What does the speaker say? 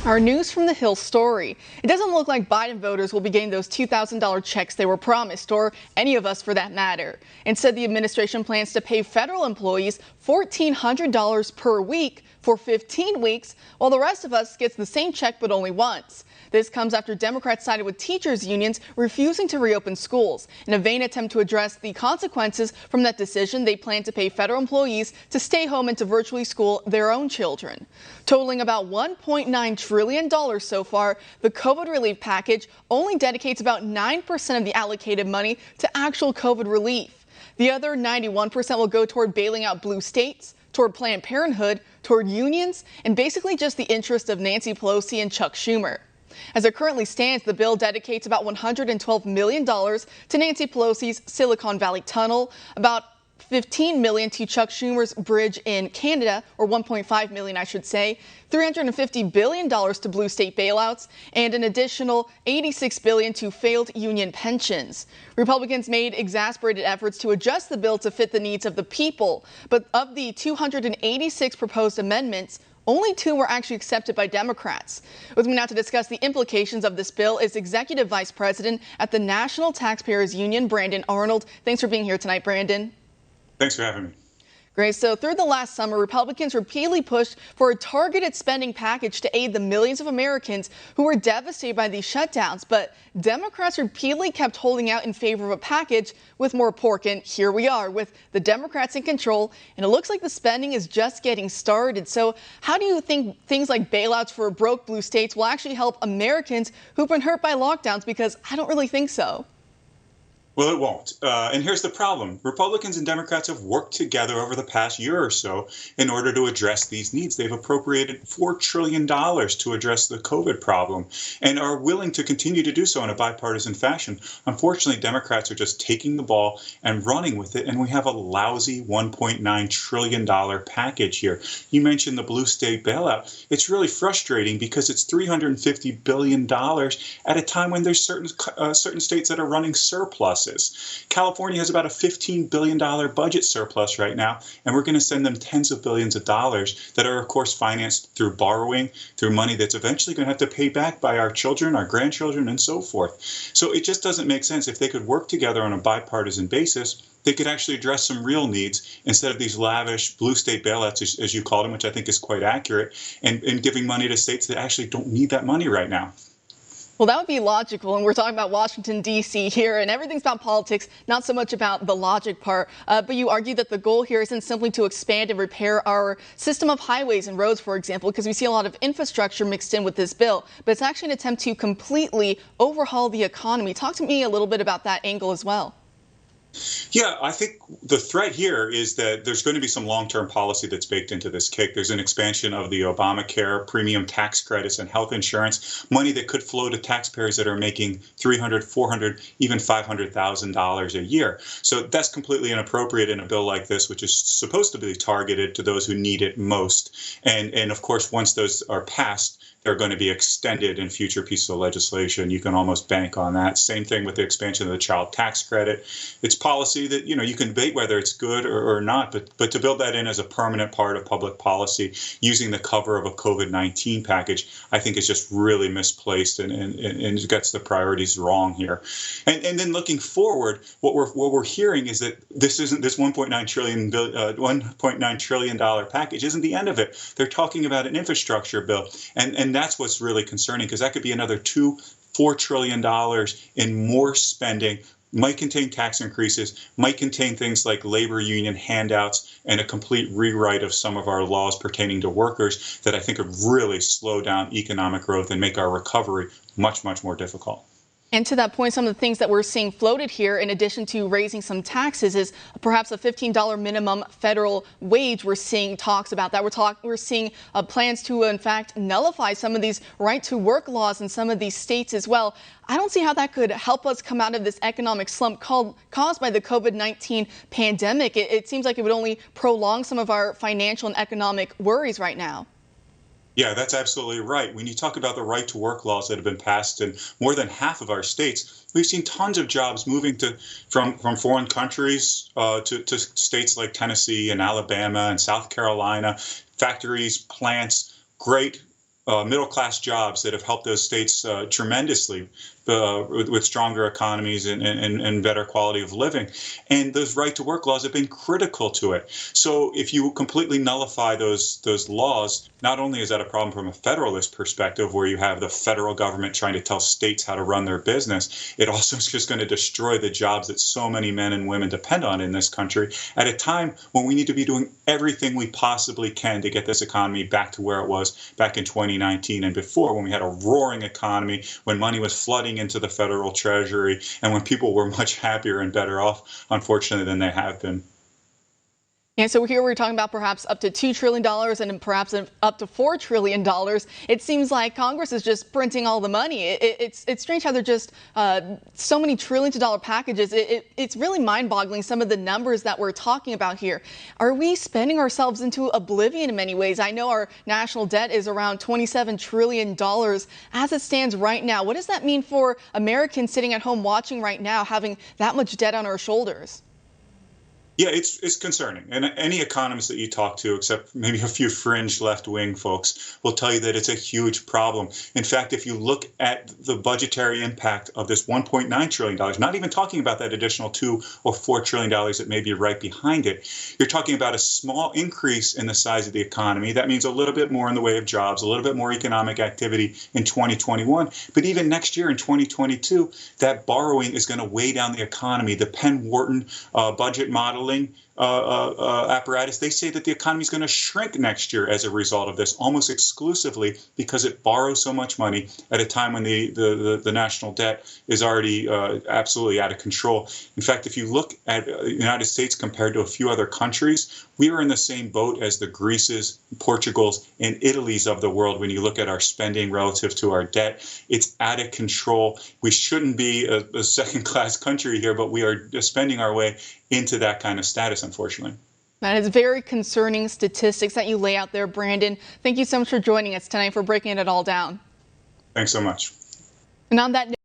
Our News from the Hill story. It doesn't look like Biden voters will be getting those $2,000 checks they were promised, or any of us for that matter. Instead, the administration plans to pay federal employees $1,400 per week for 15 weeks, while the rest of us gets the same check but only once. This comes after Democrats sided with teachers' unions refusing to reopen schools. In a vain attempt to address the consequences from that decision, they plan to pay federal employees to stay home and to virtually school their own children. Totaling about $1.9 trillion so far, the COVID relief package only dedicates about 9% of the allocated money to actual COVID relief. The other 91% will go toward bailing out blue states, toward Planned Parenthood, toward unions, and basically just the interest of Nancy Pelosi and Chuck Schumer. As it currently stands, the bill dedicates about $112 million to Nancy Pelosi's Silicon Valley Tunnel, about $15 million to Chuck Schumer's bridge in Canada, or $1.5 million, I should say, $350 billion to blue state bailouts, and an additional $86 billion to failed union pensions. Republicans made exasperated efforts to adjust the bill to fit the needs of the people, but of the 286 proposed amendments, only 2 were actually accepted by Democrats. With me now to discuss the implications of this bill is Executive Vice President at the National Taxpayers Union, Brandon Arnold. Thanks for being here tonight, Brandon. Thanks for having me. Great. So through the last summer, Republicans repeatedly pushed for a targeted spending package to aid the millions of Americans who were devastated by these shutdowns. But Democrats repeatedly kept holding out in favor of a package with more pork. And here we are with the Democrats in control. And it looks like the spending is just getting started. So how do you think things like bailouts for broke blue states will actually help Americans who've been hurt by lockdowns? Because I don't really think so. Well, it won't. And here's the problem. Republicans and Democrats have worked together over the past year or so in order to address these needs. They've appropriated $4 trillion to address the COVID problem and are willing to continue to do so in a bipartisan fashion. Unfortunately, Democrats are just taking the ball and running with it, and we have a lousy $1.9 trillion package here. You mentioned the blue state bailout. It's really frustrating because it's $350 billion at a time when there's certain states that are running surplus. California has about a $15 billion budget surplus right now, and we're going to send them tens of billions of dollars that are, of course, financed through borrowing, through money that's eventually going to have to pay back by our children, our grandchildren, and so forth. So it just doesn't make sense. If they could work together on a bipartisan basis, they could actually address some real needs instead of these lavish blue state bailouts, as you called them, which I think is quite accurate, and giving money to states that actually don't need that money right now. Well, that would be logical, and we're talking about Washington, D.C. here, and everything's about politics, not so much about the logic part. But you argue that the goal here isn't simply to expand and repair our system of highways and roads, for example, because we see a lot of infrastructure mixed in with this bill, but it's actually an attempt to completely overhaul the economy. Talk to me a little bit about that angle as well. Yeah, I think the threat here is that there's going to be some long-term policy that's baked into this cake. There's an expansion of the Obamacare, premium tax credits, and health insurance, money that could flow to taxpayers that are making $300,000, $400,000, even $500,000 a year. So that's completely inappropriate in a bill like this, which is supposed to be targeted to those who need it most. And of course, once those are passed, they're going to be extended in future pieces of legislation. You can almost bank on that. Same thing with the expansion of the child tax credit. It's policy that, you can debate whether it's good or not, but to build that in as a permanent part of public policy using the cover of a COVID-19 package, I think is just really misplaced and gets the priorities wrong here. And then looking forward, what we're hearing is that this $1.9 trillion package isn't the end of it. They're talking about an infrastructure bill, and that's what's really concerning, because that could be another $4 trillion in more spending. Might contain tax increases, might contain things like labor union handouts, and a complete rewrite of some of our laws pertaining to workers that I think would really slow down economic growth and make our recovery much, much more difficult. And to that point, some of the things that we're seeing floated here, in addition to raising some taxes, is perhaps a $15 minimum federal wage. We're seeing talks about that. We're seeing plans to, in fact, nullify some of these right-to-work laws in some of these states as well. I don't see how that could help us come out of this economic slump caused by the COVID-19 pandemic. It seems like it would only prolong some of our financial and economic worries right now. Yeah, that's absolutely right. When you talk about the right to work laws that have been passed in more than half of our states, we've seen tons of jobs moving from foreign countries to states like Tennessee and Alabama and South Carolina, factories, plants, great middle-class jobs that have helped those states tremendously with stronger economies and better quality of living. And those right-to-work laws have been critical to it. So if you completely nullify those laws, not only is that a problem from a federalist perspective, where you have the federal government trying to tell states how to run their business, it also is just going to destroy the jobs that so many men and women depend on in this country at a time when we need to be doing everything we possibly can to get this economy back to where it was back in 2019 and before, when we had a roaring economy, when money was flooding into the federal treasury, and when people were much happier and better off, unfortunately, than they have been. And so here we're talking about perhaps up to $2 trillion and perhaps up to $4 trillion. It seems like Congress is just printing all the money. It's strange how they're just so many trillions of dollar packages. It's really mind-boggling, some of the numbers that we're talking about here. Are we spending ourselves into oblivion in many ways? I know our national debt is around $27 trillion as it stands right now. What does that mean for Americans sitting at home watching right now, having that much debt on our shoulders? Yeah, it's concerning. And any economist that you talk to, except maybe a few fringe left-wing folks, will tell you that it's a huge problem. In fact, if you look at the budgetary impact of this $1.9 trillion, not even talking about that additional $2 or $4 trillion that may be right behind it, you're talking about a small increase in the size of the economy. That means a little bit more in the way of jobs, a little bit more economic activity in 2021. But even next year in 2022, that borrowing is going to weigh down the economy. The Penn-Wharton budget modeling apparatus, they say that the economy is going to shrink next year as a result of this, almost exclusively because it borrows so much money at a time when the national debt is already absolutely out of control. In fact, if you look at the United States compared to a few other countries, we are in the same boat as the Greeces, Portugals, and Italys of the world when you look at our spending relative to our debt. It's out of control. We shouldn't be a second-class country here, but we are spending our way into that kind of status, unfortunately. That is very concerning statistics that you lay out there, Brandon. Thank you so much for joining us tonight, for breaking it all down. Thanks so much. And on that note,